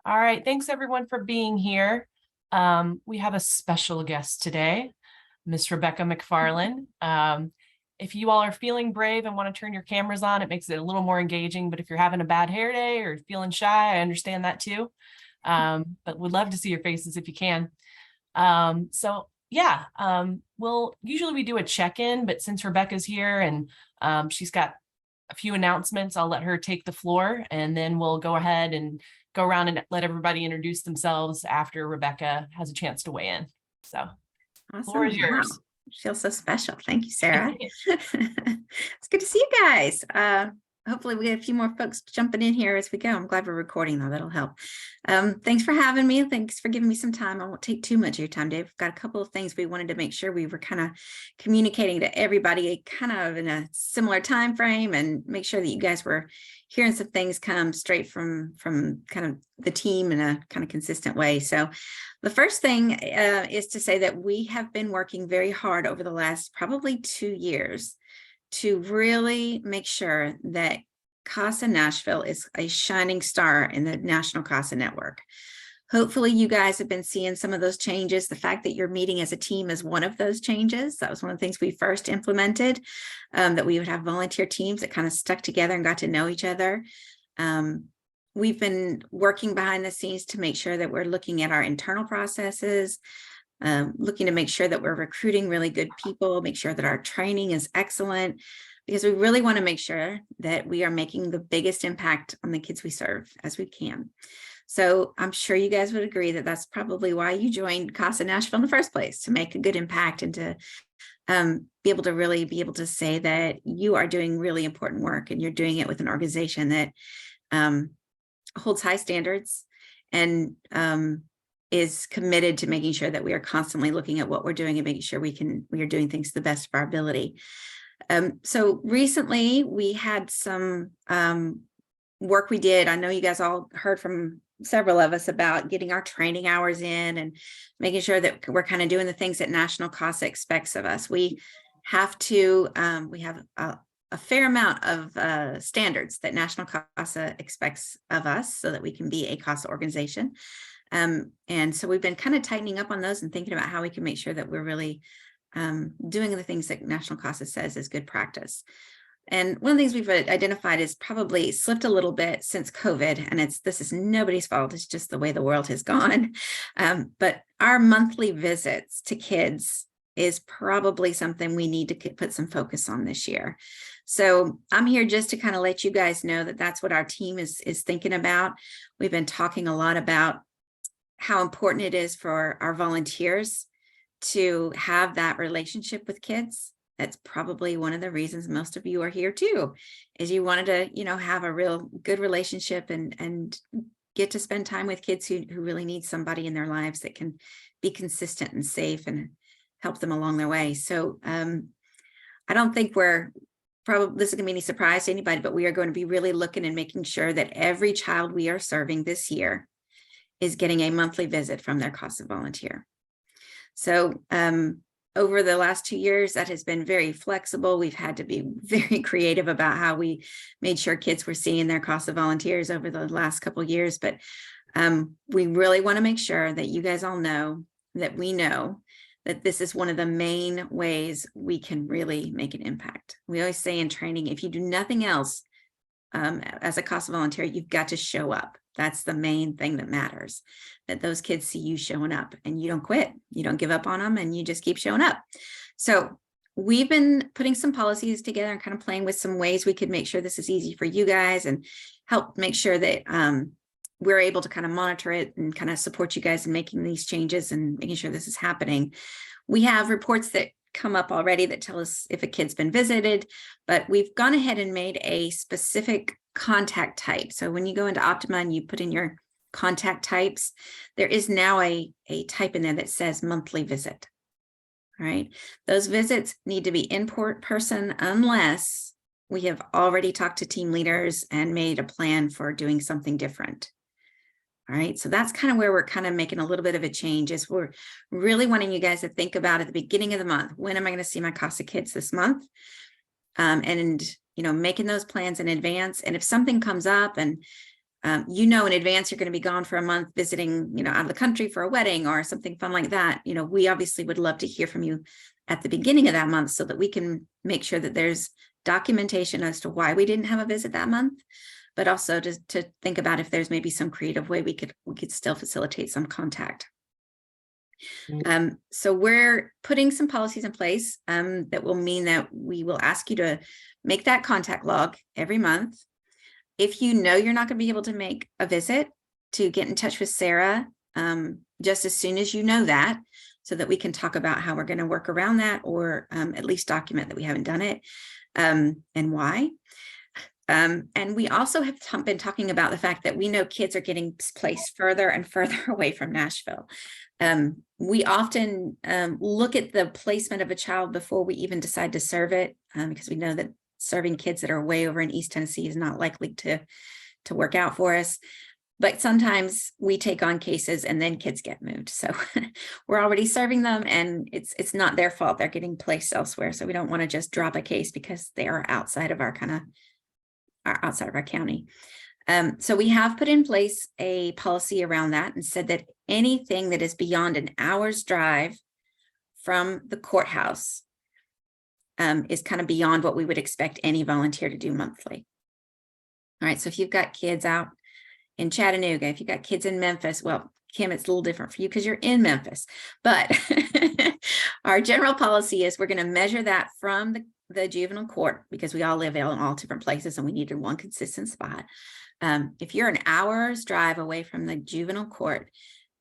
All right, thanks everyone for being here. We have a special guest today, Miss Rebecca McFarland. If you all are feeling brave and want to turn your cameras on, it makes it a little more engaging. But if you're having a bad hair day or feeling shy, I understand that too. But would love to see your faces if you can. We'll usually do a check-in, but since Rebecca's here and she's got a few announcements, I'll let her take the floor, and then we'll go ahead and go around and let everybody introduce themselves after Rebecca has a chance to weigh in. So, awesome. Floor is yours. Wow. Feels so special. Thank you, Sarah. It's good to see you guys. Hopefully we get a few more folks jumping in here as we go. I'm glad we're recording though. That'll help. Thanks for having me. Thanks for giving me some time. I won't take too much of your time, Dave. We've got a couple of things we wanted to make sure we were kind of communicating to everybody kind of in a similar time frame, and make sure that you guys were hearing some things come straight from kind of the team in a kind of consistent way. So the first thing is to say that we have been working very hard over the last probably 2 years to really make sure that CASA Nashville is a shining star in the National CASA network. Hopefully you guys have been seeing some of those changes. The fact that you're meeting as a team is one of those changes. That was one of the things we first implemented, that we would have volunteer teams that kind of stuck together and got to know each other. We've been working behind the scenes to make sure that we're looking at our internal processes, looking to make sure that we're recruiting really good people, make sure that our training is excellent, because we really want to make sure that we are making the biggest impact on the kids we serve as we can. So I'm sure you guys would agree that that's probably why you joined CASA Nashville in the first place, to make a good impact and to be able to say that you are doing really important work, and you're doing it with an organization that holds high standards and is committed to making sure that we are constantly looking at what we're doing and making sure we are doing things to the best of our ability. So recently we had some work we did. I know you guys all heard from several of us about getting our training hours in and making sure that we're kind of doing the things that National CASA expects of us. We have a fair amount of standards that National CASA expects of us so that we can be a CASA organization. And so we've been kind of tightening up on those and thinking about how we can make sure that we're really doing the things that National CASA says is good practice. And one of the things we've identified is probably slipped a little bit since COVID, and this is nobody's fault. It's just the way the world has gone. But our monthly visits to kids is probably something we need to put some focus on this year. So I'm here just to kind of let you guys know that that's what our team is thinking about. We've been talking a lot about how important it is for our volunteers to have that relationship with kids. That's probably one of the reasons most of you are here too, is you wanted to, have a real good relationship and get to spend time with kids who really need somebody in their lives that can be consistent and safe and help them along their way. So I don't think this is gonna be any surprise to anybody, but we are going to be really looking and making sure that every child we are serving this year is getting a monthly visit from their CASA volunteer. So over the last 2 years, that has been very flexible. We've had to be very creative about how we made sure kids were seeing their CASA volunteers over the last couple of years. But we really want to make sure that you guys all know that we know that this is one of the main ways we can really make an impact. We always say in training, if you do nothing else as a CASA volunteer, you've got to show up. That's the main thing that matters, that those kids see you showing up and you don't quit, you don't give up on them, and you just keep showing up. So we've been putting some policies together and kind of playing with some ways we could make sure this is easy for you guys and help make sure that we're able to kind of monitor it and kind of support you guys in making these changes and making sure this is happening. We have reports that come up already that tell us if a kid's been visited, but we've gone ahead and made a specific contact type. So when you go into Optima and you put in your contact types, there is now a type in there that says monthly visit. All right. Those visits need to be in person unless we have already talked to team leaders and made a plan for doing something different. All right. So that's kind of where we're kind of making a little bit of a change, is we're really wanting you guys to think about at the beginning of the month, when am I going to see my CASA kids this month? And making those plans in advance. And if something comes up and you know, in advance, you're going to be gone for a month visiting, you know, out of the country for a wedding or something fun like that. You know, we obviously would love to hear from you at the beginning of that month so that we can make sure that there's documentation as to why we didn't have a visit that month, but also to think about if there's maybe some creative way we could still facilitate some contact. So we're putting some policies in place that will mean that we will ask you to make that contact log every month. If you know you're not going to be able to make a visit, to get in touch with Sarah just as soon as you know that, so that we can talk about how we're going to work around that, or at least document that we haven't done it and why. And we also have been talking about the fact that we know kids are getting placed further and further away from Nashville. We often look at the placement of a child before we even decide to serve it, because we know that serving kids that are way over in East Tennessee is not likely to work out for us. But sometimes we take on cases and then kids get moved. So we're already serving them and it's not their fault. They're getting placed elsewhere. So we don't want to just drop a case because they are outside of our county. So we have put in place a policy around that and said that anything that is beyond an hour's drive from the courthouse is kind of beyond what we would expect any volunteer to do monthly. All right, so if you've got kids out in Chattanooga, if you've got kids in Memphis, well, Kim, it's a little different for you because you're in Memphis, but our general policy is we're going to measure that from the juvenile court, because we all live in all different places and we needed one consistent spot. If you're an hour's drive away from the juvenile court,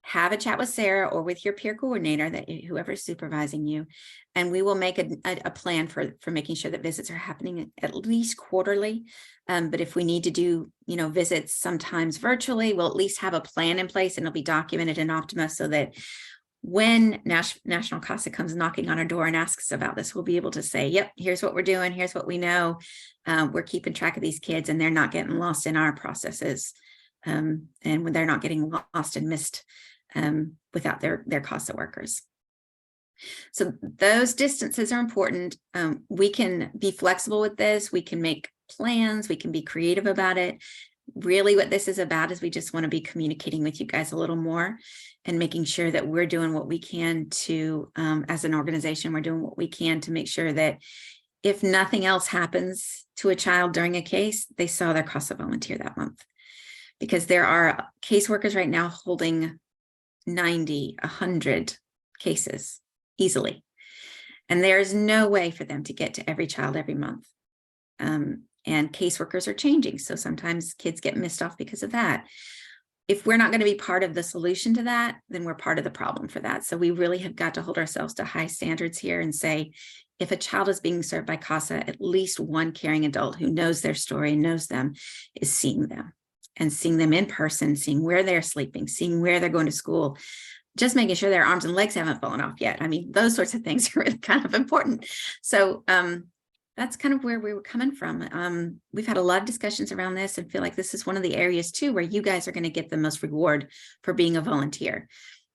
have a chat with Sarah or with your peer coordinator, that whoever's supervising you, and we will make a plan for making sure that visits are happening at least quarterly. But if we need to do, visits sometimes virtually, we'll at least have a plan in place and it'll be documented in Optima, so that when National CASA comes knocking on our door and asks about this, we'll be able to say, yep, here's what we're doing. Here's what we know. We're keeping track of these kids and they're not getting lost in our processes. And when they're not getting lost and missed without their CASA workers. So those distances are important. We can be flexible with this. We can make plans. We can be creative about it. Really what this is about is we just want to be communicating with you guys a little more and making sure that we're doing what we can to, as an organization, we're doing what we can to make sure that if nothing else happens to a child during a case, they saw their CASA volunteer that month. Because there are caseworkers right now holding 90, 100 cases easily. And there's no way for them to get to every child every month. And caseworkers are changing. So sometimes kids get missed off because of that. If we're not going to be part of the solution to that, then we're part of the problem for that. So we really have got to hold ourselves to high standards here and say, if a child is being served by CASA, at least one caring adult who knows their story and knows them is seeing them. And seeing them in person, seeing where they're sleeping, seeing where they're going to school, just making sure their arms and legs haven't fallen off yet. I mean, those sorts of things are really kind of important. So that's kind of where we were coming from. We've had a lot of discussions around this and feel like this is one of the areas too where you guys are going to get the most reward for being a volunteer.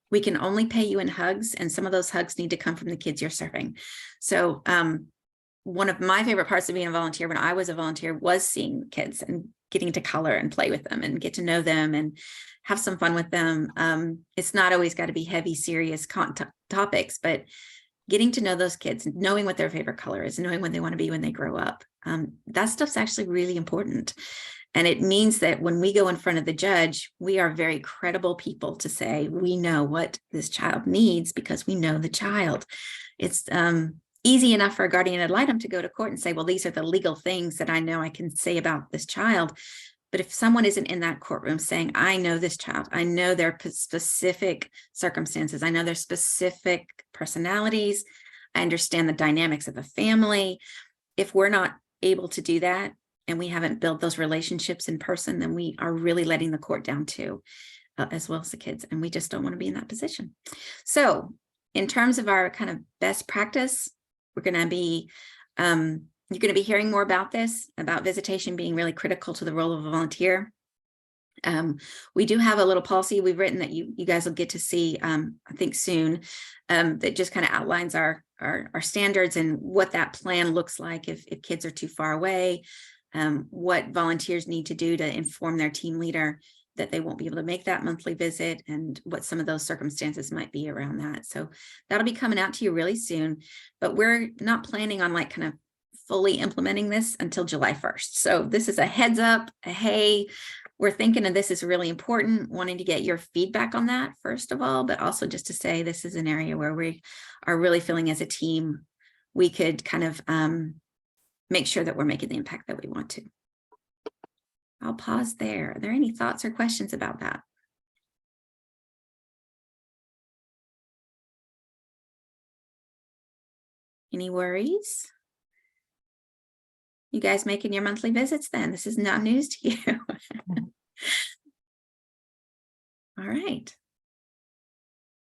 We can only pay you in hugs, and some of those hugs need to come from the kids you're serving. So one of my favorite parts of being a volunteer when I was a volunteer was seeing kids and getting to color and play with them and get to know them and have some fun with them. It's not always got to be heavy, serious topics, but getting to know those kids, knowing what their favorite color is, knowing what they want to be when they grow up. That stuff's actually really important. And it means that when we go in front of the judge, we are very credible people to say, we know what this child needs because we know the child. It's easy enough for a guardian ad litem to go to court and say, well, these are the legal things that I know I can say about this child. But if someone isn't in that courtroom saying, I know this child, I know their specific circumstances, I know their specific personalities, I understand the dynamics of a family. If we're not able to do that and we haven't built those relationships in person, then we are really letting the court down too, as well as the kids. And we just don't want to be in that position. So in terms of our kind of best practice, we're going to be, you're going to be hearing more about this, about visitation being really critical to the role of a volunteer. We do have a little policy we've written that you guys will get to see, I think soon, that just kind of outlines our standards and what that plan looks like if kids are too far away. what volunteers need to do to inform their team leader that they won't be able to make that monthly visit, and what some of those circumstances might be around that. So that'll be coming out to you really soon, but we're not planning on like kind of fully implementing this until July 1st. So this is a heads up, hey, we're thinking of this is really important, wanting to get your feedback on that first of all, but also just to say this is an area where we are really feeling as a team we could kind of make sure that we're making the impact that we want to. I'll pause there. Are there any thoughts or questions about that? Any worries? You guys making your monthly visits then? This is not news to you. All right.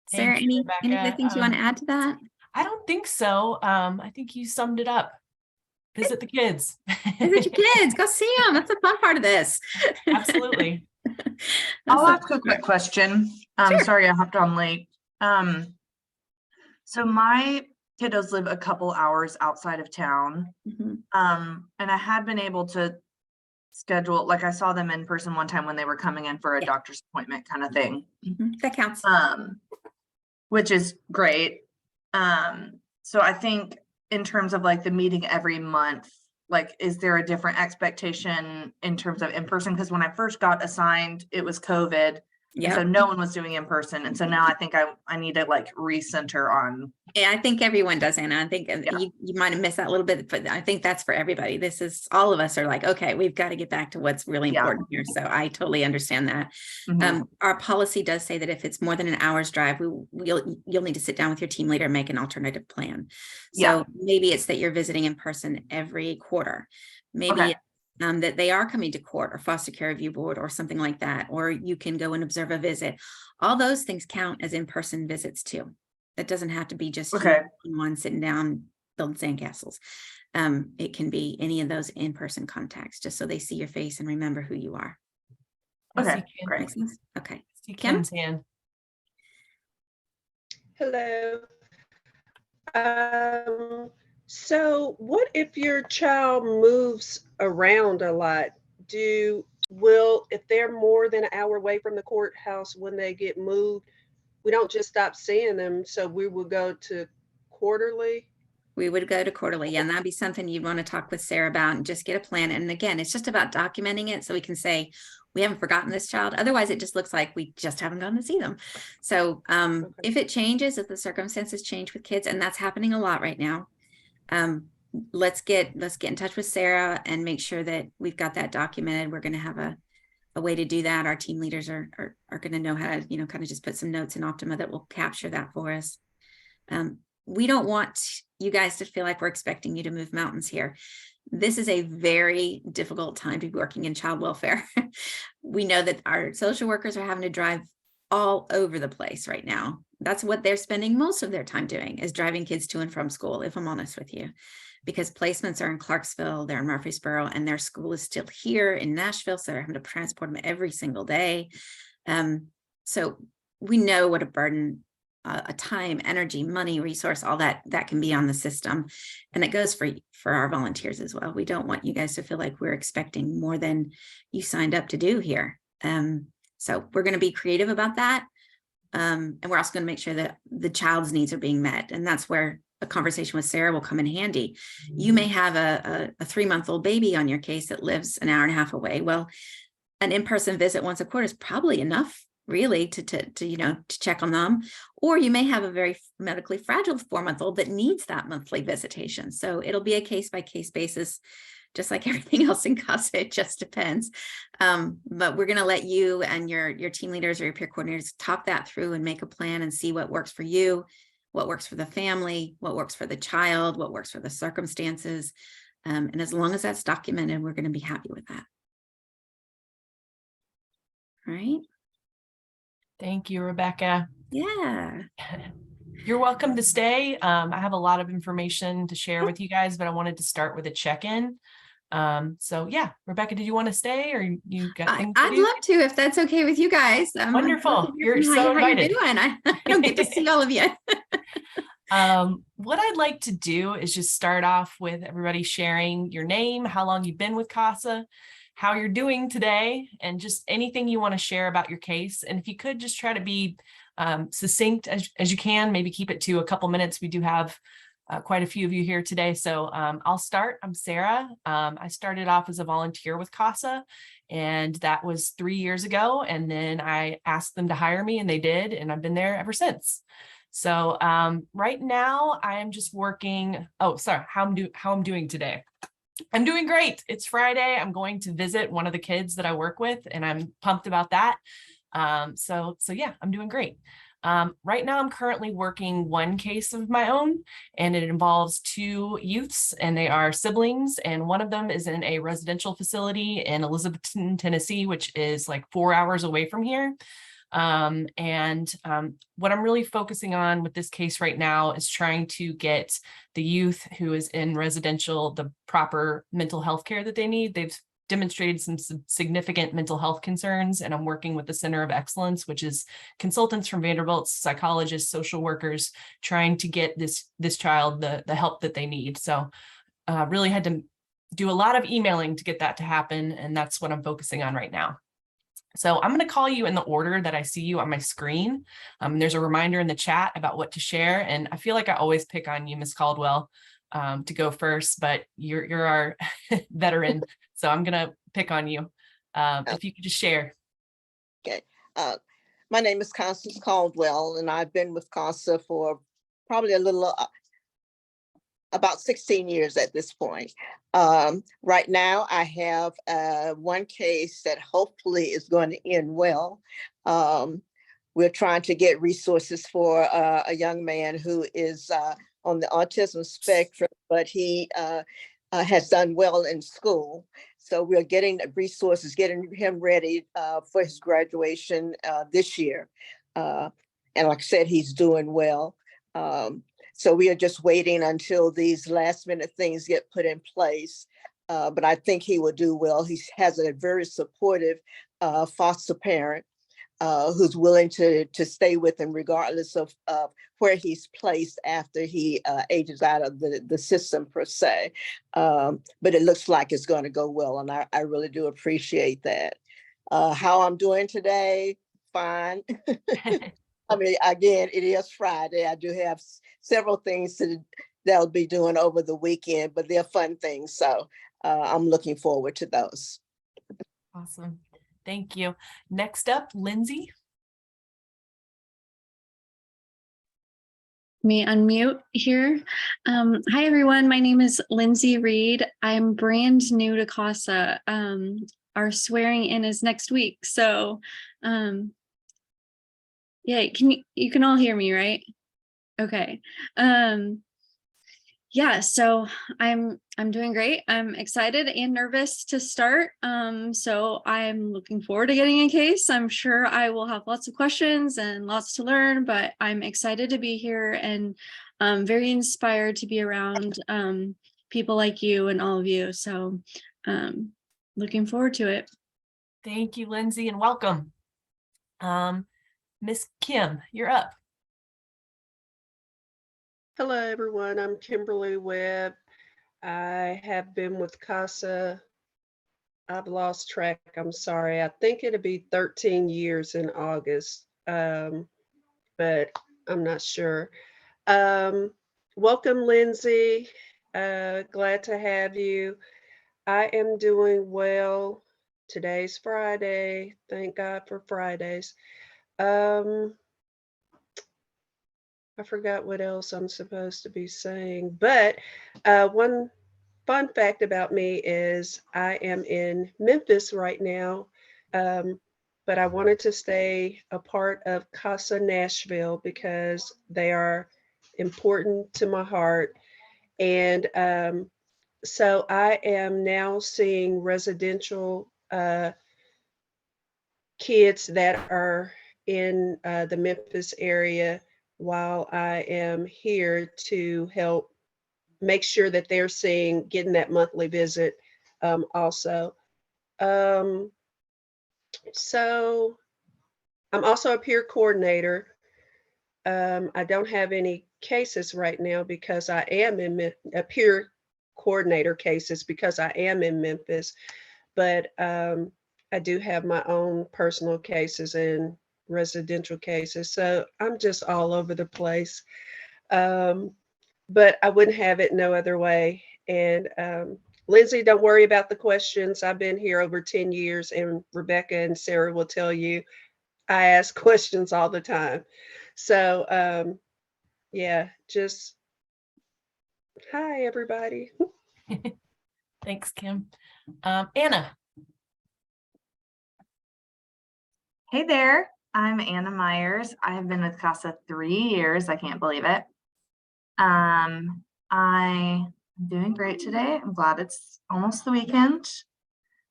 Sarah, Thank you, any Rebecca. other things you want to add to that? I don't think so. I think you summed it up. Visit the kids. Visit your kids. Go see them. That's the fun part of this. Absolutely. I'll ask a quick question. Sure. Sorry, I hopped on late. So my kiddos live a couple hours outside of town. Mhm. And I had been able to schedule, like I saw them in person one time when they were coming in for a Yeah. doctor's appointment kind of thing. That counts. Which is great. So I think in terms of like the meeting every month, like, is there a different expectation in terms of in person? Because when I first got assigned, it was COVID. And so Yeah. no one was doing in person. And so now I think I need to like recenter on. Yeah, I think everyone does, Anna. I think you might have missed that a little bit, but I think that's for everybody. This is, all of us are like, okay, we've got to get back to what's really important here. So I totally understand that. Mhm. Our policy does say that if it's more than an hour's drive, you'll need to sit down with your team leader and make an alternative plan. So Yeah. maybe it's that you're visiting in person every quarter. Maybe Okay. that they are coming to court or foster care review board or something like that, or you can go and observe a visit. All those things count as in-person visits too. It doesn't have to be just Okay. one sitting down building sandcastles. It can be any of those in-person contacts, just so they see your face and remember who you are. I Okay, see Kim. great. Makes sense? Okay. See Kim? Kim's hand. Hello. So what if your child moves around a lot? If they're more than an hour away from the courthouse when they get moved, we don't just stop seeing them, so we will go to quarterly? We would go to quarterly, and that'd be something you'd want to talk with Sarah about and just get a plan. And again, it's just about documenting it so we can say, we haven't forgotten this child. Otherwise, it just looks like we just haven't gone to see them. So Okay. if it changes, if the circumstances change with kids, and that's happening a lot right now, let's get in touch with Sarah and make sure that we've got that documented. We're going to have a way to do that. Our team leaders are going to know how to, kind of just put some notes in Optima that will capture that for us. We don't want you guys to feel like we're expecting you to move mountains here. This is a very difficult time to be working in child welfare. We know that our social workers are having to drive all over the place right now. That's what they're spending most of their time doing, is driving kids to and from school, if I'm honest with you, because placements are in Clarksville, they're in Murfreesboro, and their school is still here in Nashville. So they're having to transport them every single day. So we know what a burden, a time, energy, money, resource, all that can be on the system. And it goes for our volunteers as well. We don't want you guys to feel like we're expecting more than you signed up to do here. So we're going to be creative about that. And we're also going to make sure that the child's needs are being met. And that's where a conversation with Sarah will come in handy. You may have a 3-month-old baby on your case that lives an hour and a half away. Well, an in-person visit once a quarter is probably enough, really, to check on them. Or you may have a very medically fragile 4-month-old that needs that monthly visitation. So it'll be a case-by-case basis, just like everything else in CASA. It just depends. But we're going to let you and your team leaders or your peer coordinators talk that through and make a plan and see what works for you, what works for the family, what works for the child, what works for the circumstances. And as long as that's documented, we're going to be happy with that. All right. Thank you, Rebecca. Yeah. You're welcome to stay. I have a lot of information to share with you guys, but I wanted to start with a check-in. So yeah, Rebecca, did you want to stay, or you got things to I'd do? love to, if that's okay with you guys. Wonderful. You're so how you invited. doing? I don't get to see all of you. What I'd like to do is just start off with everybody sharing your name, how long you've been with CASA, how you're doing today, and just anything you want to share about your case. And if you could just try to be succinct as you can, maybe keep it to a couple minutes. We do have quite a few of you here today. So I'll start. I'm Sarah. I started off as a volunteer with CASA, and that was 3 years ago. And then I asked them to hire me, and they did, and I've been there ever since. So right now I am just working. Oh, sorry, how I'm doing today. I'm doing great. It's Friday. I'm going to visit one of the kids that I work with, and I'm pumped about that. So yeah, I'm doing great. Right now I'm currently working one case of my own, and it involves 2 youths, and they are siblings, and one of them is in a residential facility in Elizabethton, Tennessee, which is like 4 hours away from here. What I'm really focusing on with this case right now is trying to get the youth who is in residential the proper mental health care that they need. They've demonstrated some significant mental health concerns, and I'm working with the Center of Excellence, which is consultants from Vanderbilt, psychologists, social workers, trying to get this child the help that they need. So really had to do a lot of emailing to get that to happen, and that's what I'm focusing on right now. So I'm going to call you in the order that I see you on my screen. There's a reminder in the chat about what to share. And I feel like I always pick on you, Ms. Caldwell, to go first, but you're our veteran. So I'm going to pick on you. If you could just share. Okay. My name is Constance Caldwell, and I've been with CASA for probably a little about 16 years at this point. Right now, I have one case that hopefully is going to end well. We're trying to get resources for a young man who is on the autism spectrum, but he has done well in school. So we're getting the resources, getting him ready for his graduation this year. And like I said, he's doing well. So we are just waiting until these last minute things get put in place. But I think he will do well. He has a very supportive foster parent who's willing to stay with him regardless of where he's placed after he ages out of the system per se. But it looks like it's going to go well, and I really do appreciate that. How I'm doing today, fine. I mean, again, it is Friday. I do have several things that I'll be doing over the weekend, but they're fun things. So I'm looking forward to those. Awesome. Thank you. Next up, Lindsay. Me unmute here. Hi, everyone. My name is Lindsay Reed. I'm brand new to CASA. Our swearing in is next week. So yeah, you can all hear me, right? Okay. Yeah, so I'm doing great. I'm excited and nervous to start. So I'm looking forward to getting a case. I'm sure I will have lots of questions and lots to learn, but I'm excited to be here and very inspired to be around people like you and all of you. So looking forward to it. Thank you, Lindsay, and welcome. Miss Kim, you're up. Hello, everyone. I'm Kimberly Webb. I have been with CASA. I've lost track. I'm sorry. I think it'll be 13 years in August, but I'm not sure. Welcome, Lindsay. Glad to have you. I am doing well. Today's Friday. Thank God for Fridays. I forgot what else I'm supposed to be saying, but one fun fact about me is I am in Memphis right now, but I wanted to stay a part of CASA Nashville because they are important to my heart. And so I am now seeing residential kids that are in the Memphis area while I am here to help make sure that they're getting that monthly visit also. So I'm also a peer coordinator. I don't have any cases right now because I am in a peer coordinator cases because I am in Memphis, but I do have my own personal cases and residential cases. So I'm just all over the place. Um, but I wouldn't have it no other way. And Lindsay, don't worry about the questions. I've been here over 10 years, and Rebecca and Sarah will tell you I ask questions all the time. So yeah, just hi, everybody. Thanks, Kim. Anna. Hey there, I'm Anna Myers. I have been with CASA 3 years. I can't believe it. I'm doing great today. I'm glad it's almost the weekend.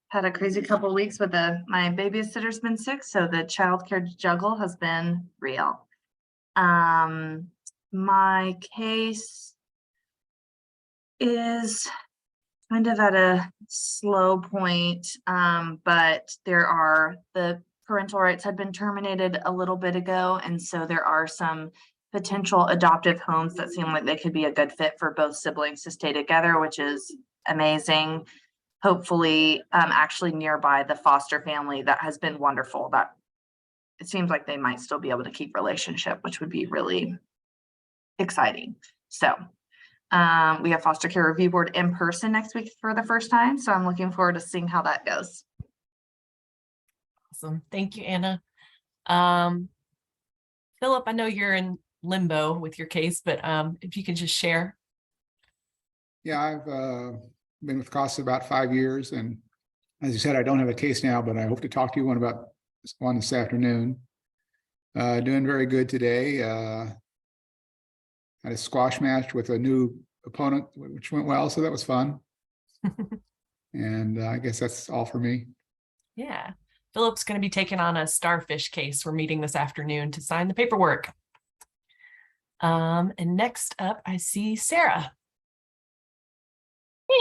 Had a crazy couple of weeks with my babysitter's been sick, so the childcare juggle has been real. My case is kind of at a slow point, but the parental rights had been terminated a little bit ago, and so there are some potential adoptive homes that seem like they could be a good fit for both siblings to stay together, which is amazing. Hopefully, actually nearby the foster family that has been wonderful. That it seems like they might still be able to keep relationship, which would be really exciting. So we have foster care review board in person next week for the first time. So I'm looking forward to seeing how that goes. Awesome. Thank you, Anna. Philip, I know you're in limbo with your case, but if you can just share. Yeah, I've been with CASA about 5 years, and as you said, I don't have a case now, but I hope to talk to you one this afternoon. Doing very good today. Had a squash match with a new opponent, which went well, so that was fun. And I guess that's all for me. Yeah. Philip's going to be taking on a starfish case. We're meeting this afternoon to sign the paperwork. And next up, I see Sarah.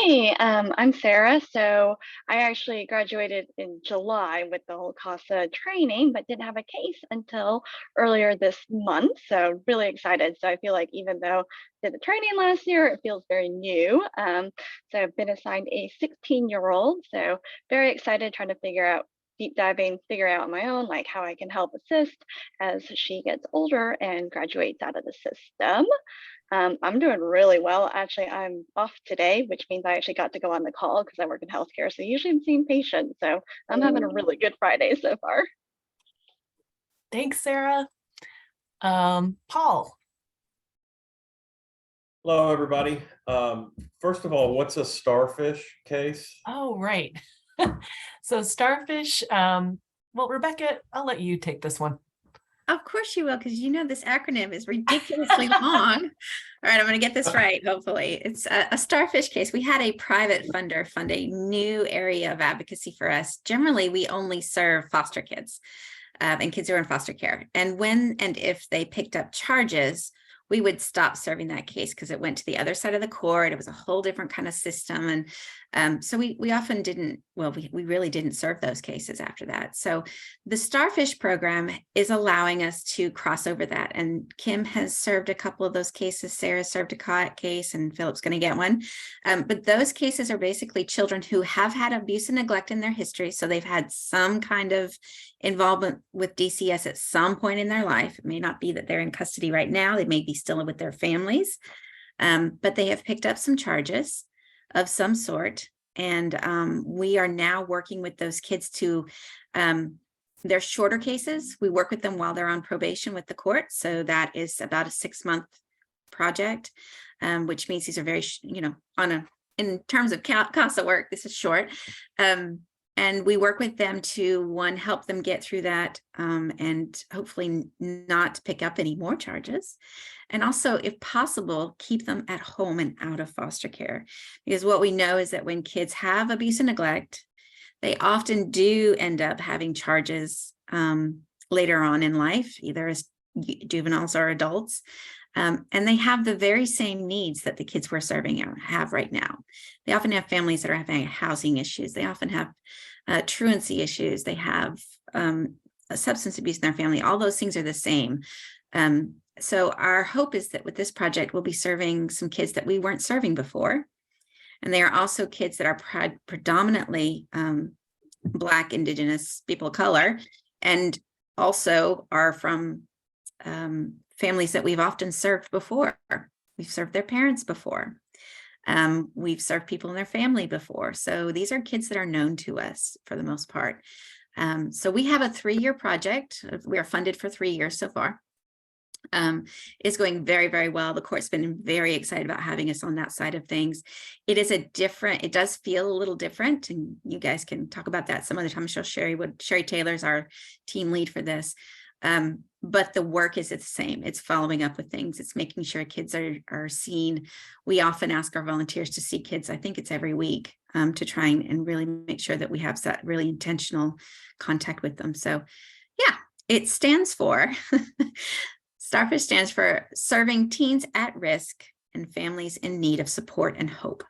Hey, I'm Sarah. So I actually graduated in July with the whole CASA training, but didn't have a case until earlier this month. So really excited. So I feel like even though I did the training last year, it feels very new. So I've been assigned a 16-year-old. So very excited trying to deep diving, figure out on my own, like how I can help assist as she gets older and graduates out of the system. I'm doing really well. Actually, I'm off today, which means I actually got to go on the call because I work in healthcare. So usually I'm seeing patients. So I'm having a really good Friday so far. Thanks, Sarah. Paul. Hello, everybody. First of all, what's a starfish case? Oh, right. So starfish, well, Rebecca, I'll let you take this one. Of course you will, because you know this acronym is ridiculously long. All right, I'm going to get this right, hopefully. It's a starfish case. We had a private funder fund a new area of advocacy for us. Generally, we only serve foster kids and kids who are in foster care. And when and if they picked up charges, we would stop serving that case because it went to the other side of the court. It was a whole different kind of system. And so we often didn't, well, we really didn't serve those cases after that. So the Starfish program is allowing us to cross over that. And Kim has served a couple of those cases. Sarah served a case, and Philip's going to get one. But those cases are basically children who have had abuse and neglect in their history. So they've had some kind of involvement with DCS at some point in their life. It may not be that they're in custody right now. They may be still with their families, but they have picked up some charges of some sort. And we are now working with those kids to, they're shorter cases. We work with them while they're on probation with the court. So that is about a 6-month project, which means these are very, in terms of CASA work, this is short. And we work with them to, one, help them get through that and hopefully not pick up any more charges. And also, if possible, keep them at home and out of foster care. Because what we know is that when kids have abuse and neglect, they often do end up having charges later on in life, either as juveniles or adults. And they have the very same needs that the kids we're serving have right now. They often have families that are having housing issues. They often have truancy issues. They have substance abuse in their family. All those things are the same. So our hope is that with this project, we'll be serving some kids that we weren't serving before. And they are also kids that are predominantly Black, Indigenous, people of color, and also are from families that we've often served before. We've served their parents before. We've served people in their family before. So these are kids that are known to us for the most part. So we have a 3-year project. We are funded for 3 years so far. It's going very, very well. The court's been very excited about having us on that side of things. It does feel a little different, and you guys can talk about that some other time. Sherry Taylor's our team lead for this. But the work is the same. It's following up with things. It's making sure kids are seen. We often ask our volunteers to see kids. I think it's every week, to try and really make sure that we have that really intentional contact with them. So yeah, it stands for Starfish stands for Serving Teens at Risk and Families in Need of Support and Hope.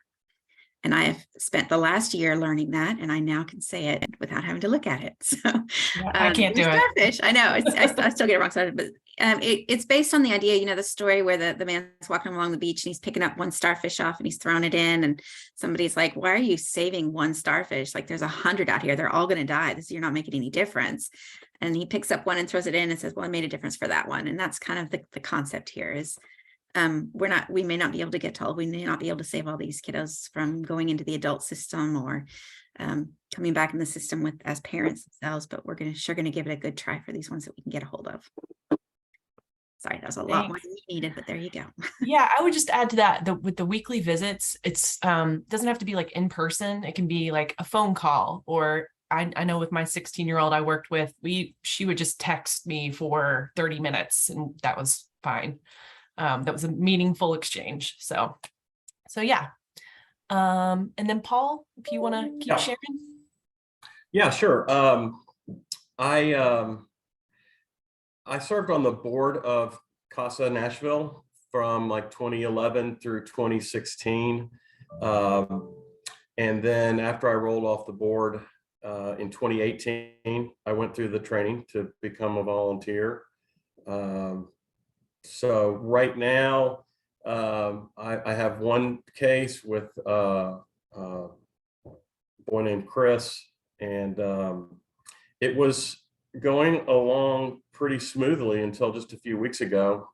And I have spent the last year learning that, and I now can say it without having to look at it. So Yeah, I can't do it. Starfish, I know, I still get it wrong. But it's based on the idea, the story where the man's walking along the beach and he's picking up one starfish off and he's throwing it in, and somebody's like, why are you saving one starfish? Like, there's 100 out here. They're all going to die. You're not making any difference. And he picks up one and throws it in and says, well, I made a difference for that one. And that's kind of the concept here is, we may not be able to get to all, we may not be able to save all these kiddos from going into the adult system or coming back in the system as parents themselves, but we're sure going to give it a good try for these ones that we can get a hold of. Sorry, that was a lot more than you needed, but there you go. Yeah, I would just add to that, with the weekly visits, it's doesn't have to be like in person. It can be like a phone call, or I know with my 16-year-old I worked with, she would just text me for 30 minutes and that was fine. That was a meaningful exchange. So yeah. And then Paul, if you want to keep sharing. Yeah, sure. I served on the board of CASA Nashville from like 2011 through 2016. And then after I rolled off the board in 2018, I went through the training to become a volunteer. So right now, I have one case with a boy named Chris, and it was going along pretty smoothly until just a few weeks ago,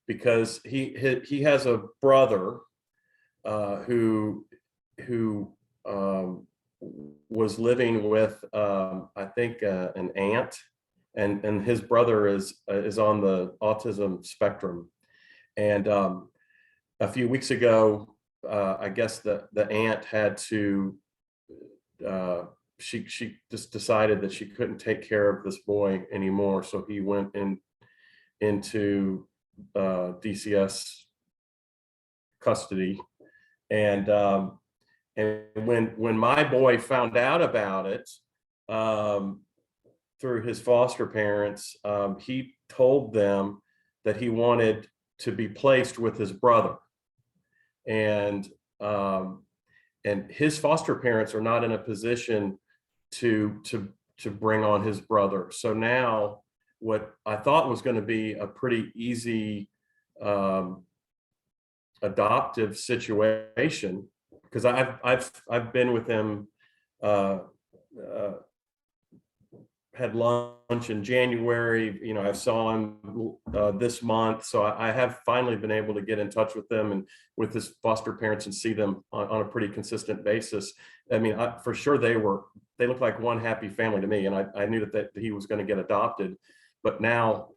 because he has a brother who was living with I think an aunt, and his brother is on the autism spectrum. And a few weeks ago, I guess the aunt had to, she just decided that she couldn't take care of this boy anymore. So he went into DCS custody. And when my boy found out about it, through his foster parents, he told them that he wanted to be placed with his brother, and his foster parents are not in a position to bring on his brother. So now what I thought was going to be a pretty easy adoptive situation, because I've been with him, had lunch in January, I saw him this month. So I have finally been able to get in touch with them and with his foster parents and see them on a pretty consistent basis. I mean, for sure they look like one happy family to me. And I knew that he was going to get adopted, but now,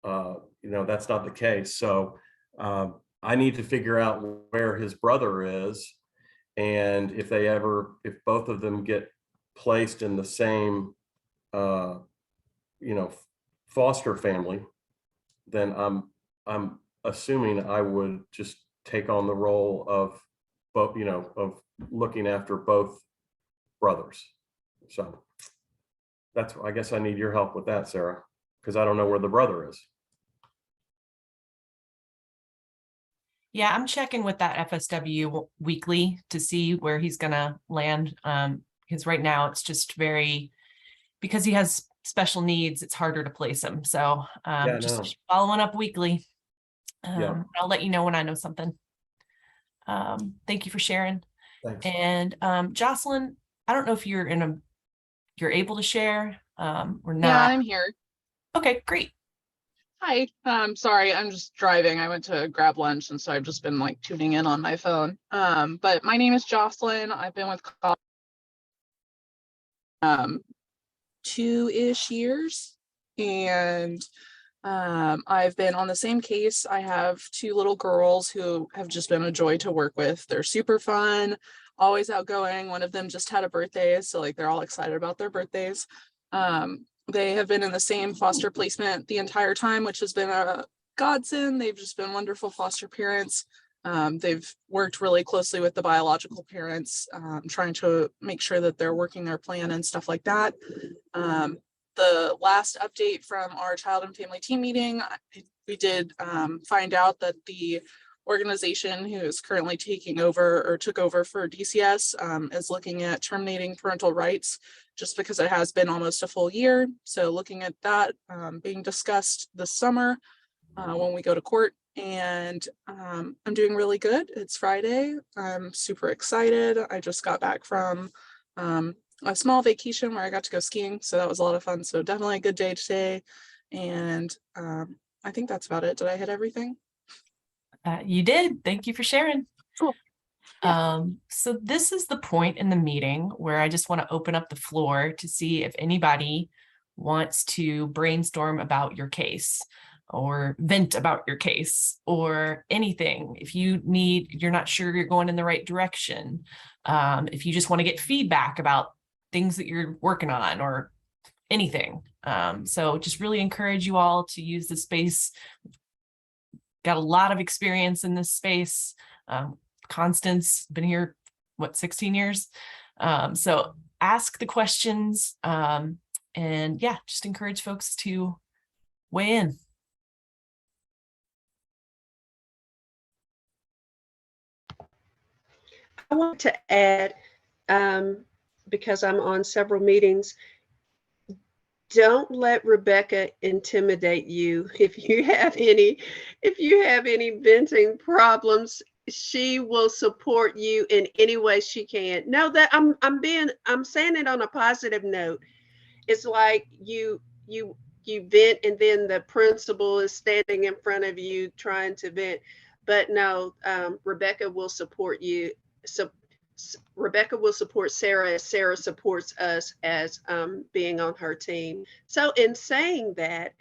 that's not the case. So I need to figure out where his brother is. And if both of them get placed in the same foster family, then I'm assuming I would just take on the role of both, of looking after both brothers. So I guess I need your help with that, Sarah, because I don't know where the brother is. Yeah, I'm checking with that FSW weekly to see where he's gonna land. Because right now it's just because he has special needs, it's harder to place them. So Yeah, just no. following up weekly. Yeah. I'll let you know when I know something. Thank you for sharing. Thanks. And Jocelyn, I don't know if you're able to share or Yeah, not. I'm here. Okay, great. Hi. Sorry, I'm just driving. I went to grab lunch, and so I've just been like tuning in on my phone. But my name is Jocelyn. I've been with CASA 2-ish years, and I've been on the same case. I have 2 little girls who have just been a joy to work with. They're super fun, always outgoing. One of them just had a birthday, so like they're all excited about their birthdays. They have been in the same foster placement the entire time, which has been a godsend. They've just been wonderful foster parents. They've worked really closely with the biological parents, trying to make sure that they're working their plan and stuff like that. The last update from our child and family team meeting, we did find out that the organization who is currently taking over or took over for DCS is looking at terminating parental rights just because it has been almost a full year. So looking at that being discussed this summer when we go to court. And I'm doing really good. It's Friday. I'm super excited. I just got back from a small vacation where I got to go skiing. So that was a lot of fun. So definitely a good day today. And I think that's about it. Did I hit everything? You did. Thank you for sharing. Cool. So this is the point in the meeting where I just want to open up the floor to see if anybody wants to brainstorm about your case or vent about your case or anything. If you're not sure you're going in the right direction, if you just want to get feedback about things that you're working on or anything. So just really encourage you all to use the space. Got a lot of experience in this space. Constance, been here, 16 years? So ask the questions and yeah, just encourage folks to weigh in. I want to add, because I'm on several meetings, don't let Rebecca intimidate you. If you have any venting problems, she will support you in any way she can. Know that I'm saying it on a positive note. It's like you vent and then the principal is standing in front of you trying to vent. But no, Rebecca will support you. So Rebecca will support Sara as Sara supports us as being on her team. So in saying that,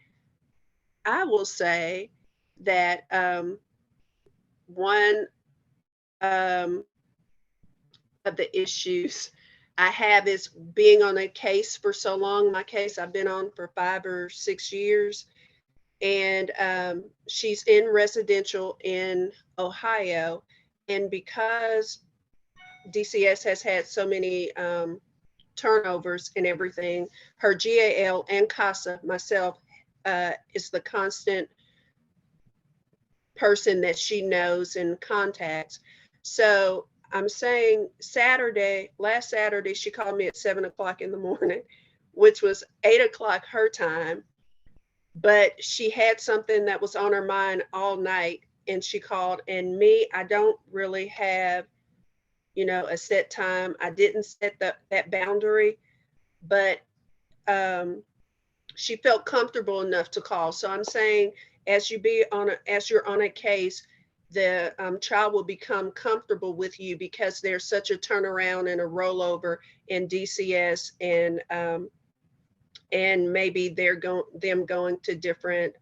I will say that one of the issues I have is being on a case for so long. My case I've been on for 5 or 6 years, and she's in residential in Ohio. And because DCS has had so many turnovers and everything, her GAL and CASA, myself, is the constant person that she knows and contacts. So I'm saying last Saturday, she called me at 7 o'clock in the morning, which was 8 o'clock her time. But she had something that was on her mind all night, and she called. And me, I don't really have, a set time. I didn't set that boundary, but she felt comfortable enough to call. So I'm saying, as you're on a case, the child will become comfortable with you because there's such a turnaround and a rollover in DCS, and maybe them going to different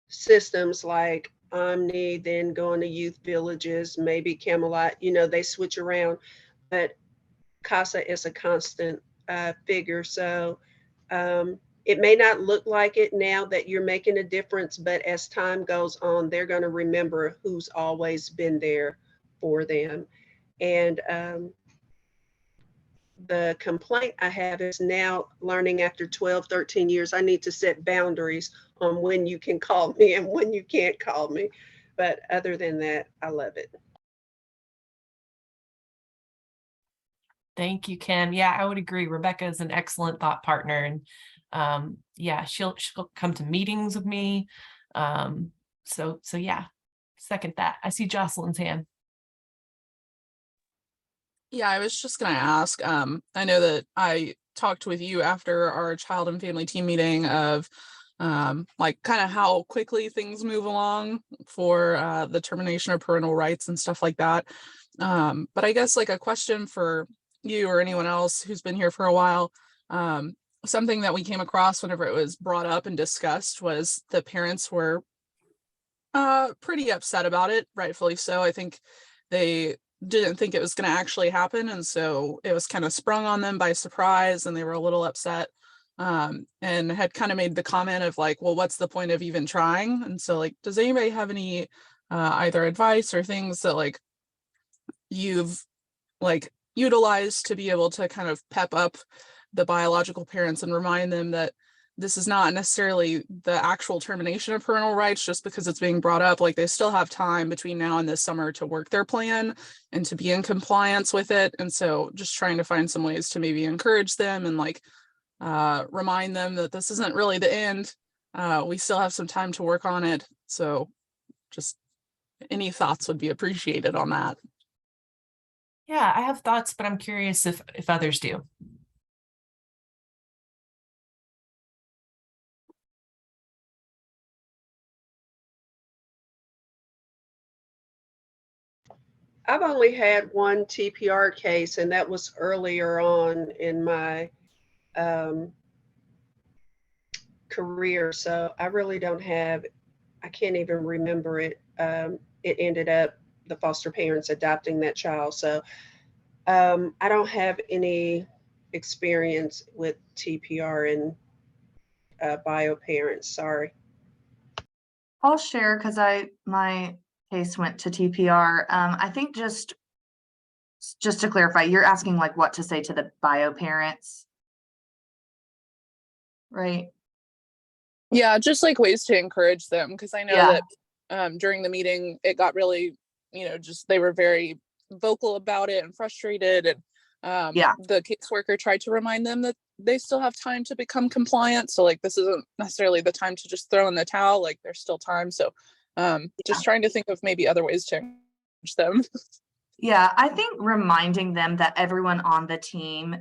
systems like Omni, then going to youth villages, maybe Camelot, they switch around, but CASA is a constant figure. So it may not look like it now that you're making a difference, but as time goes on, they're going to remember who's always been there for them. And the complaint I have is now learning after 12, 13 years, I need to set boundaries on when you can call me and when you can't call me. But other than that, I love it. Thank you, Ken. Yeah, I would agree. Rebecca is an excellent thought partner, and yeah, she'll come to meetings with me. So yeah, second that. I see Jocelyn's hand. Yeah, I was just gonna ask, I know that I talked with you after our child and family team meeting of like kind of how quickly things move along for the termination of parental rights and stuff like that. But I guess like a question for you or anyone else who's been here for a while, something that we came across whenever it was brought up and discussed was the parents were pretty upset about it, rightfully so. I think they didn't think it was going to actually happen, and so it was kind of sprung on them by surprise, and they were a little upset, and had kind of made the comment of like, well, what's the point of even trying? And so like, does anybody have any either advice or things that like you've like utilized to be able to kind of pep up the biological parents and remind them that this is not necessarily the actual termination of parental rights just because it's being brought up? Like, they still have time between now and this summer to work their plan and to be in compliance with it. And so just trying to find some ways to maybe encourage them and like remind them that this isn't really the end. We still have some time to work on it. So just any thoughts would be appreciated on that. Yeah, I have thoughts, but I'm curious if others do. I've only had one TPR case, and that was earlier on in my career. So I really don't have, I can't even remember it. It ended up the foster parents adopting that child. So I don't have any experience with TPR and bio parents. Sorry. I'll share because my case went to TPR. I think just to clarify, you're asking like what to say to the bio parents, right? Yeah, just like ways to encourage them, because I know that during the meeting it got really, just they were very vocal about it and frustrated, and the caseworker tried to remind them that they still have time to become compliant. So like, this isn't necessarily the time to just throw in the towel, like there's still time. So just trying to think of maybe other ways to encourage them. Yeah, I think reminding them that everyone on the team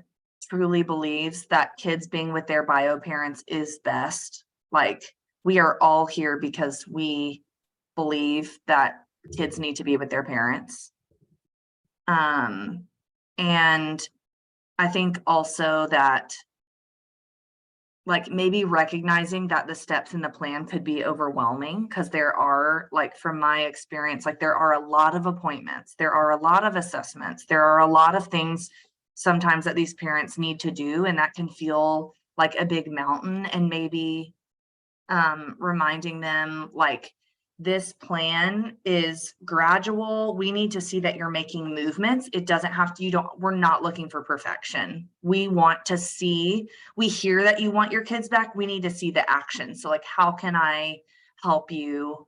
truly believes that kids being with their bio parents is best. Like, we are all here because we believe that kids need to be with their parents. And I think also that like maybe recognizing that the steps in the plan could be overwhelming, because there are, like, from my experience, like there are a lot of appointments, there are a lot of assessments, there are a lot of things sometimes that these parents need to do, and that can feel like a big mountain. And maybe reminding them like, this plan is gradual. We need to see that you're making movements. It doesn't have to, we're not looking for perfection. We want to see, we hear that you want your kids back. We need to see the action. So like, how can I help you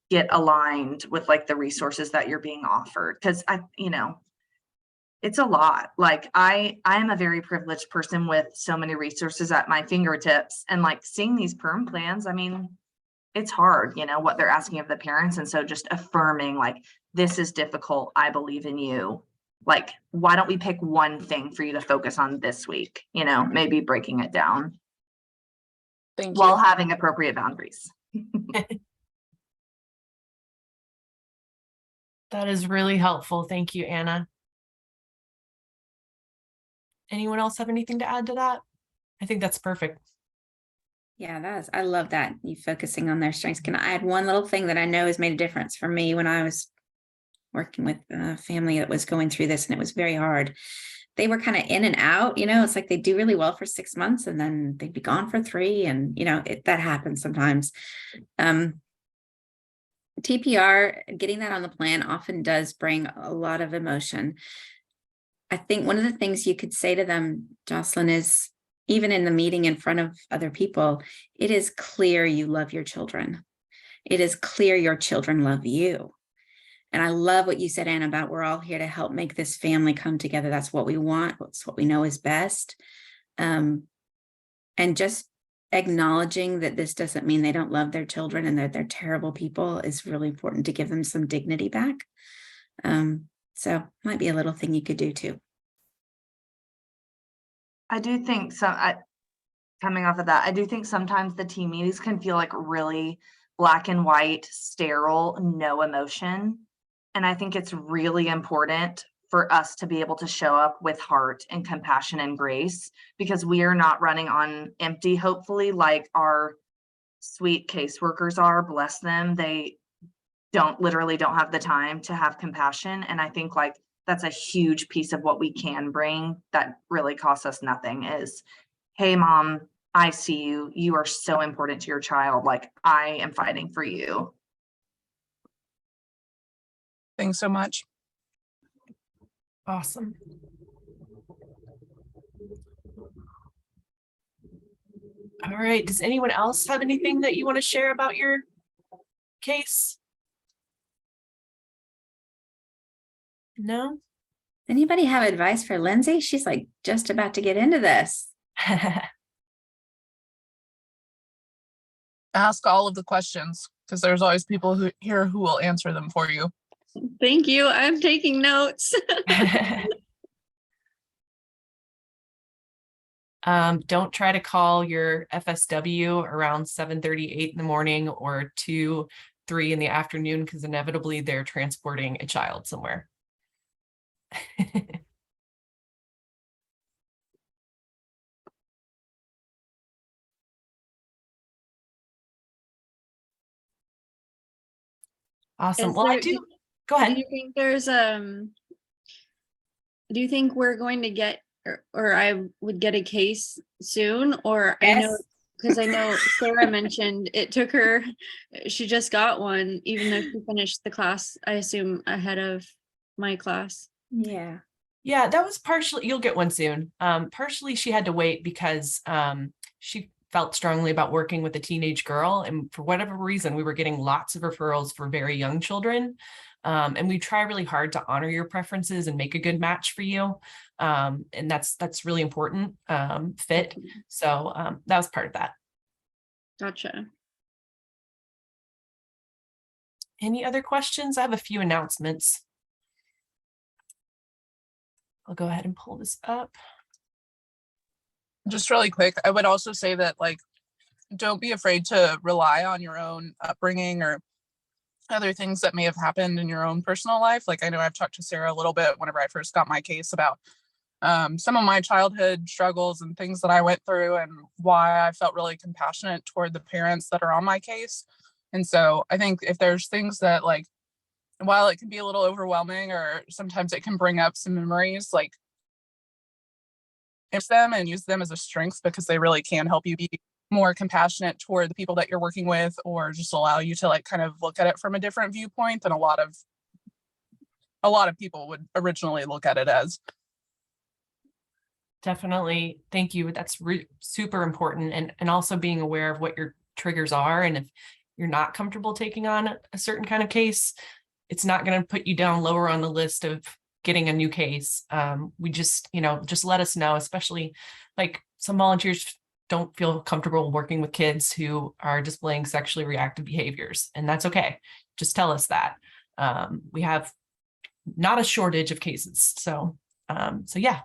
get aligned with like the resources that you're being offered? Because it's a lot. Like, I am a very privileged person with so many resources at my fingertips, and like seeing these perm plans, I mean, it's hard, what they're asking of the parents. And so just affirming like, this is difficult, I believe in you. Like, why don't we pick one thing for you to focus on this week? Maybe breaking it down. Thank you. While having appropriate boundaries. That is really helpful. Thank you, Anna. Anyone else have anything to add to that? I think that's perfect. Yeah, I love that. You focusing on their strengths. Can I add one little thing that I know has made a difference for me when I was working with a family that was going through this, and it was very hard. They were kind of in and out, it's like they do really well for 6 months and then they'd be gone for 3. And, that happens sometimes. TPR, getting that on the plan often does bring a lot of emotion. I think one of the things you could say to them, Jocelyn, is even in the meeting in front of other people, it is clear you love your children. It is clear your children love you. And I love what you said, Anna, about we're all here to help make this family come together. That's what we want. That's what we know is best. And just acknowledging that this doesn't mean they don't love their children and that they're terrible people is really important to give them some dignity back. So might be a little thing you could do too. I do think coming off of that, I do think sometimes the team meetings can feel like really black and white, sterile, no emotion. And I think it's really important for us to be able to show up with heart and compassion and grace, because we are not running on empty, hopefully, like our sweet caseworkers are, bless them. They literally don't have the time to have compassion. And I think like that's a huge piece of what we can bring that really costs us nothing is, hey, mom, I see you. You are so important to your child. Like, I am fighting for you. Thanks so much. Awesome. All right. Does anyone else have anything that you want to share about your case? No? Anybody have advice for Lindsay? She's like just about to get into this. Ask all of the questions, because there's always people here who will answer them for you. Thank you. I'm taking notes. Don't try to call your FSW around 7:38 in the morning or 2, 3 in the afternoon, because inevitably they're transporting a child somewhere. Awesome. Well, I do. Go ahead. Do you think there's do you think we're going to get or I would get a case soon? Or I know, because I know Sara mentioned it took her, she just got one, even though she finished the class, I assume, ahead of my class. Yeah. Yeah, that was partially, you'll get one soon. Partially she had to wait because she felt strongly about working with a teenage girl. And for whatever reason, we were getting lots of referrals for very young children. And we try really hard to honor your preferences and make a good match for you. And that's really important, fit. So that was part of that. Gotcha. Any other questions? I have a few announcements. I'll go ahead and pull this up. Just really quick, I would also say that, like, don't be afraid to rely on your own upbringing or other things that may have happened in your own personal life. Like, I know I've talked to Sara a little bit whenever I first got my case about some of my childhood struggles and things that I went through and why I felt really compassionate toward the parents that are on my case. And so I think if there's things that, like, while it can be a little overwhelming or sometimes it can bring up some memories, like, them and use them as a strength, because they really can help you be more compassionate toward the people that you're working with, or just allow you to, like, kind of look at it from a different viewpoint than a lot of people would originally look at it as. Definitely. Thank you. That's super important. And also being aware of what your triggers are. And if you're not comfortable taking on a certain kind of case, it's not going to put you down lower on the list of getting a new case. We just, just let us know, especially like some volunteers don't feel comfortable working with kids who are displaying sexually reactive behaviors, and that's okay. Just tell us that. We have not a shortage of cases. So yeah.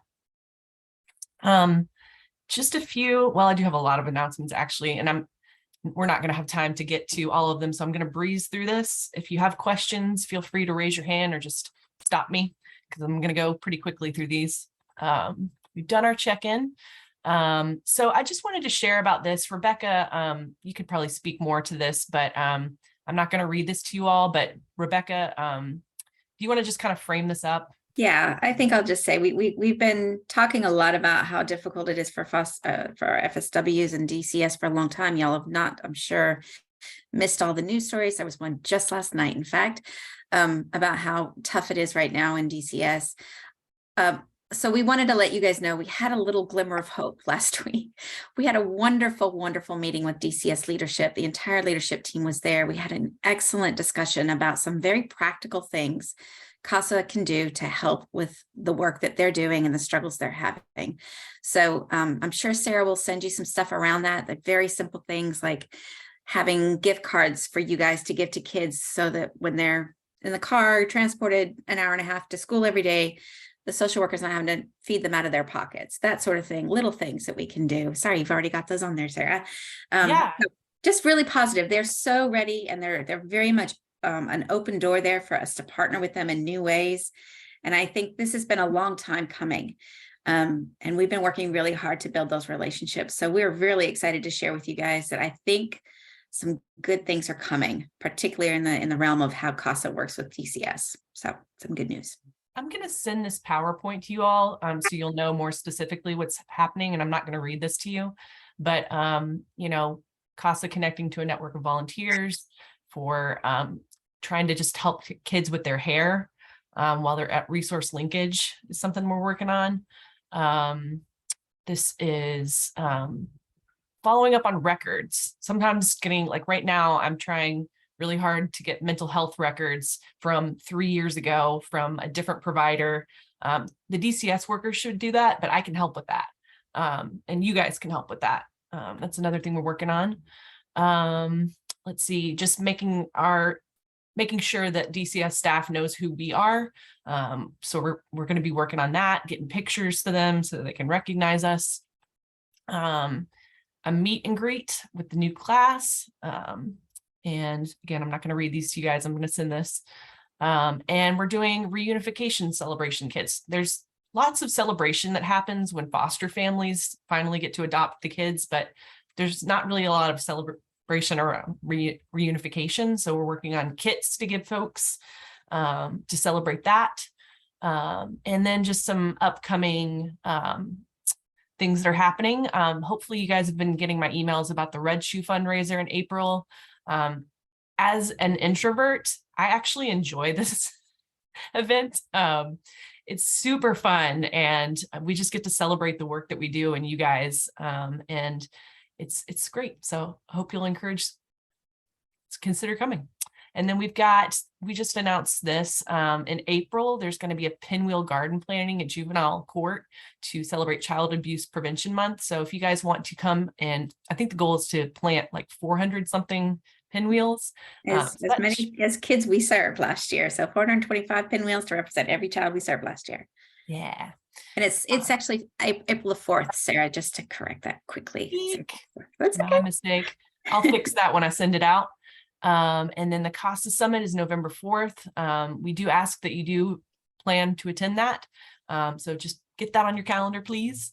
Just a few, well, I do have a lot of announcements actually, and we're not going to have time to get to all of them. So I'm going to breeze through this. If you have questions, feel free to raise your hand or just stop me, because I'm going to go pretty quickly through these. We've done our check-in. So I just wanted to share about this. Rebecca, you could probably speak more to this, but I'm not going to read this to you all, but Rebecca, do you want to just kind of frame this up? Yeah, I think I'll just say we've been talking a lot about how difficult it is for our FSWs and DCS for a long time. Y'all have not, I'm sure, missed all the news stories. There was one just last night, in fact, about how tough it is right now in DCS. So we wanted to let you guys know we had a little glimmer of hope last week. We had a wonderful, wonderful meeting with DCS leadership. The entire leadership team was there. We had an excellent discussion about some very practical things CASA can do to help with the work that they're doing and the struggles they're having. So I'm sure Sarah will send you some stuff around that, the very simple things like having gift cards for you guys to give to kids so that when they're in the car, transported an hour and a half to school every day, the social worker's not having to feed them out of their pockets, that sort of thing, little things that we can do. Sorry, you've already got those on there, Sarah. Yeah. So just really positive. They're so ready, and they're very much an open door there for us to partner with them in new ways. And I think this has been a long time coming. And we've been working really hard to build those relationships. So we're really excited to share with you guys that I think some good things are coming, particularly in the realm of how CASA works with DCS. So some good news. I'm going to send this PowerPoint to you all so you'll know more specifically what's happening. And I'm not going to read this to you, but, you know, CASA connecting to a network of volunteers for trying to just help kids with their hair while they're at resource linkage is something we're working on. This is following up on records. Sometimes getting, like right now, I'm trying really hard to get mental health records from 3 years ago from a different provider. The DCS workers should do that, but I can help with that. And you guys can help with that. That's another thing we're working on. Let's see, just making sure that DCS staff knows who we are. So we're going to be working on that, getting pictures to them so that they can recognize us. A meet and greet with the new class. And again, I'm not going to read these to you guys. I'm going to send this. And we're doing reunification celebration kits. There's lots of celebration that happens when foster families finally get to adopt the kids, but there's not really a lot of celebration or reunification. So we're working on kits to give folks to celebrate that. And then just some upcoming things that are happening. Hopefully you guys have been getting my emails about the Red Shoe fundraiser in April. As an introvert, I actually enjoy this event. It's super fun, and we just get to celebrate the work that we do and you guys, and it's great. So I hope you'll consider coming. And then we just announced this in April, there's going to be a pinwheel garden planting at juvenile court to celebrate Child Abuse Prevention Month. So if you guys want to come, and I think the goal is to plant like 400 something pinwheels. As many as kids we served last year. So 425 pinwheels to represent every child we served last year. Yeah. And it's actually April the 4th, Sarah, just to correct that quickly. That's my mistake. I'll fix that when I send it out. And then the CASA Summit is November 4th. We do ask that you do plan to attend that. So just get that on your calendar, please.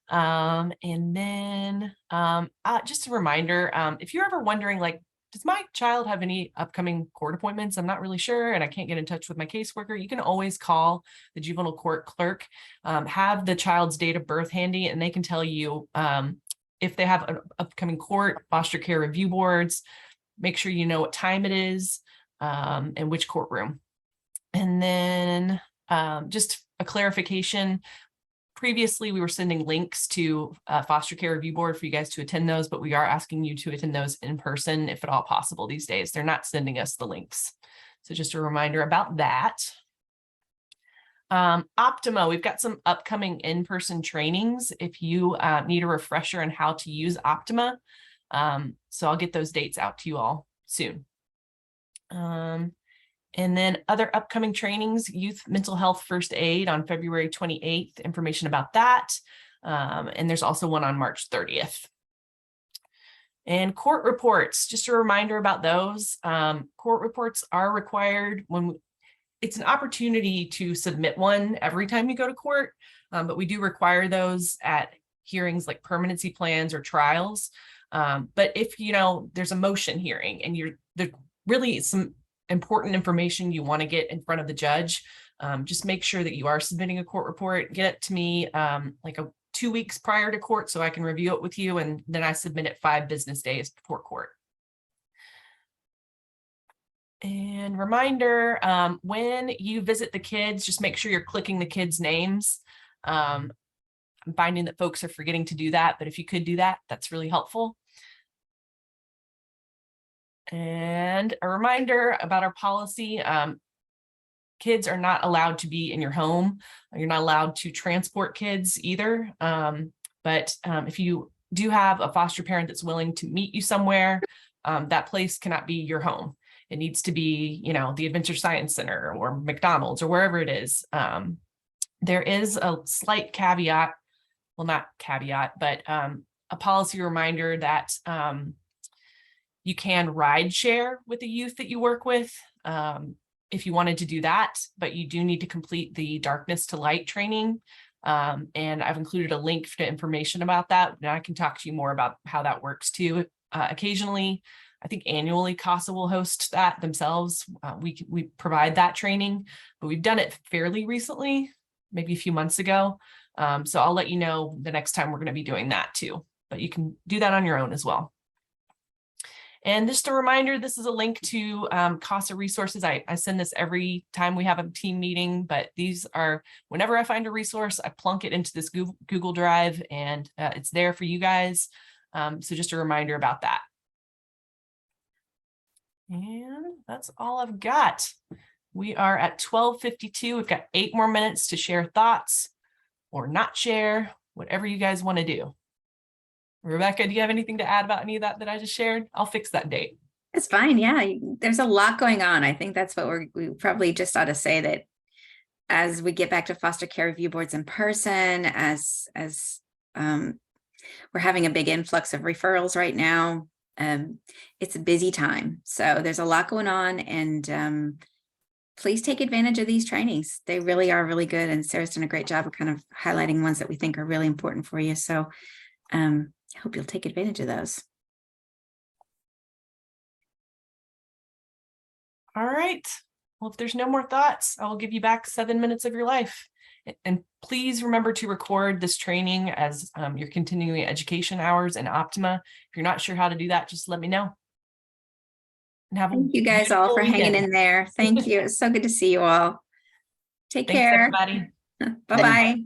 And then just a reminder, if you're ever wondering, like, does my child have any upcoming court appointments? I'm not really sure, and I can't get in touch with my caseworker. You can always call the juvenile court clerk, have the child's date of birth handy, and they can tell you if they have an upcoming court, foster care review boards. Make sure you know what time it is and which courtroom. And then just a clarification. Previously, we were sending links to foster care review board for you guys to attend those, but we are asking you to attend those in person if at all possible these days. They're not sending us the links. So just a reminder about that. Optima, we've got some upcoming in-person trainings if you need a refresher on how to use Optima. So I'll get those dates out to you all soon. And then other upcoming trainings, Youth Mental Health First Aid on February 28th, information about that. And there's also one on March 30th. And court reports, just a reminder about those. Court reports are required when it's an opportunity to submit one every time you go to court, but we do require those at hearings like permanency plans or trials. But if, there's a motion hearing and there's really some important information you want to get in front of the judge, just make sure that you are submitting a court report. Get it to me like 2 weeks prior to court so I can review it with you, and then I submit it 5 business days before court. And reminder, when you visit the kids, just make sure you're clicking the kids' names. I'm finding that folks are forgetting to do that, but if you could do that, that's really helpful. And a reminder about our policy, kids are not allowed to be in your home. You're not allowed to transport kids either. But if you do have a foster parent that's willing to meet you somewhere, that place cannot be your home. It needs to be, you know, the Adventure Science Center or McDonald's or wherever it is. There is a slight caveat, well, not caveat, but a policy reminder that you can ride share with the youth that you work with if you wanted to do that, but you do need to complete the darkness to light training. And I've included a link to information about that. And I can talk to you more about how that works too. Occasionally, I think annually CASA will host that themselves. We provide that training, but we've done it fairly recently, maybe a few months ago. So I'll let you know the next time we're going to be doing that too, but you can do that on your own as well. And just a reminder, this is a link to CASA resources. I send this every time we have a team meeting, but these are, whenever I find a resource, I plunk it into this Google Drive and it's there for you guys. So just a reminder about that. And that's all I've got. We are at 12:52. We've got 8 more minutes to share thoughts or not share, whatever you guys want to do. Rebecca, do you have anything to add about any of that I just shared? I'll fix that date. It's fine. Yeah, there's a lot going on. I think that's what we probably just ought to say, that as we get back to foster care review boards in person, as we're having a big influx of referrals right now. It's a busy time. So there's a lot going on, and please take advantage of these trainings. They really are really good. And Sarah's done a great job of kind of highlighting ones that we think are really important for you. So I hope you'll take advantage of those. All right. Well, if there's no more thoughts, I will give you back 7 minutes of your life. And please remember to record this training as your continuing education hours in Optima. If you're not sure how to do that, just let me know. And have Thank you guys all for hanging in there. Thank you. It's so good to see you all. Take Thanks, care. everybody. Bye-bye.